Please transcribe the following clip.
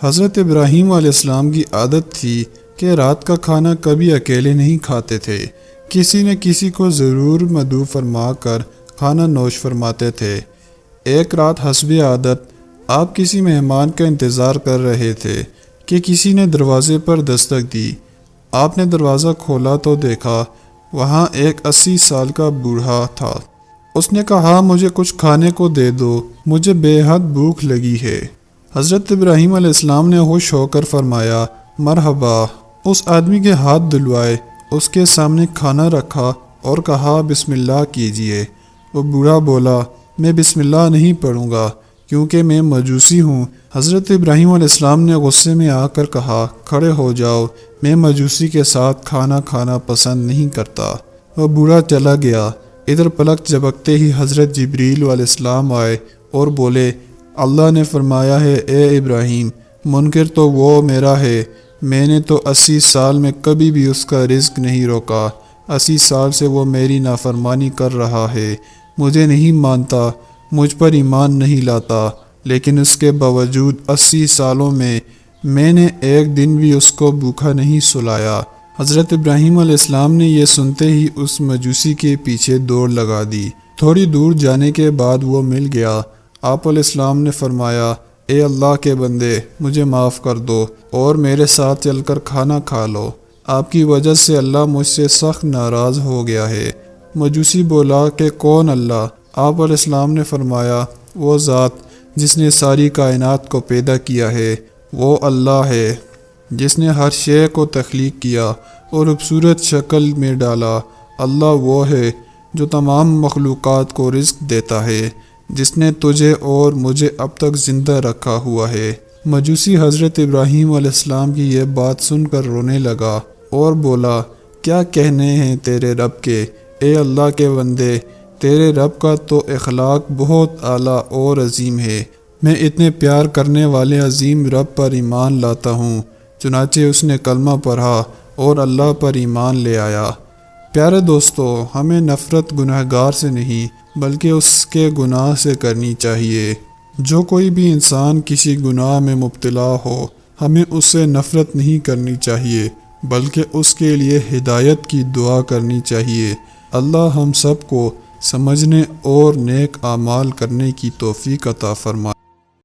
حضرت ابراہیم علیہ السلام کی عادت تھی کہ رات کا کھانا کبھی اکیلے نہیں کھاتے تھے، کسی نہ کسی کو ضرور مدعو فرما کر کھانا نوش فرماتے تھے۔ ایک رات حسب عادت آپ کسی مہمان کا انتظار کر رہے تھے کہ کسی نے دروازے پر دستک دی۔ آپ نے دروازہ کھولا تو دیکھا وہاں ایک 80 سال کا بوڑھا تھا۔ اس نے کہا، مجھے کچھ کھانے کو دے دو، مجھے بے حد بھوک لگی ہے۔ حضرت ابراہیم علیہ السلام نے خوش ہو کر فرمایا، مرحبا۔ اس آدمی کے ہاتھ دھلوائے، اس کے سامنے کھانا رکھا اور کہا، بسم اللہ کیجئے۔ وہ بوڑھا بولا، میں بسم اللہ نہیں پڑھوں گا کیونکہ میں مجوسی ہوں۔ حضرت ابراہیم علیہ السلام نے غصے میں آ کر کہا، کھڑے ہو جاؤ، میں مجوسی کے ساتھ کھانا کھانا پسند نہیں کرتا۔ وہ بوڑھا چلا گیا۔ ادھر پلک جھپکتے ہی حضرت جبریل علیہ السلام آئے اور بولے، اللہ نے فرمایا ہے اے ابراہیم، منکر تو وہ میرا ہے، میں نے تو 80 سال میں کبھی بھی اس کا رزق نہیں روکا، 80 سال سے وہ میری نافرمانی کر رہا ہے، مجھے نہیں مانتا، مجھ پر ایمان نہیں لاتا، لیکن اس کے باوجود 80 سالوں میں نے ایک دن بھی اس کو بھوکا نہیں سلایا۔ حضرت ابراہیم علیہ السلام نے یہ سنتے ہی اس مجوسی کے پیچھے دوڑ لگا دی۔ تھوڑی دور جانے کے بعد وہ مل گیا۔ آپ علیہ السلام نے فرمایا، اے اللہ کے بندے، مجھے معاف کر دو اور میرے ساتھ چل کر کھانا کھا لو، آپ کی وجہ سے اللہ مجھ سے سخت ناراض ہو گیا ہے۔ مجوسی بولا کہ کون اللہ؟ آپ علیہ السلام نے فرمایا، وہ ذات جس نے ساری کائنات کو پیدا کیا ہے، وہ اللہ ہے جس نے ہر شے کو تخلیق کیا اور خوبصورت شکل میں ڈالا۔ اللہ وہ ہے جو تمام مخلوقات کو رزق دیتا ہے، جس نے تجھے اور مجھے اب تک زندہ رکھا ہوا ہے۔ مجوسی حضرت ابراہیم علیہ السلام کی یہ بات سن کر رونے لگا اور بولا، کیا کہنے ہیں تیرے رب کے، اے اللہ کے بندے، تیرے رب کا تو اخلاق بہت اعلیٰ اور عظیم ہے، میں اتنے پیار کرنے والے عظیم رب پر ایمان لاتا ہوں۔ چنانچہ اس نے کلمہ پڑھا اور اللہ پر ایمان لے آیا۔ پیارے دوستو، ہمیں نفرت گنہگار سے نہیں بلکہ اس کے گناہ سے کرنی چاہیے۔ جو کوئی بھی انسان کسی گناہ میں مبتلا ہو، ہمیں اس سے نفرت نہیں کرنی چاہیے بلکہ اس کے لیے ہدایت کی دعا کرنی چاہیے۔ اللہ ہم سب کو سمجھنے اور نیک اعمال کرنے کی توفیق عطا فرمائے۔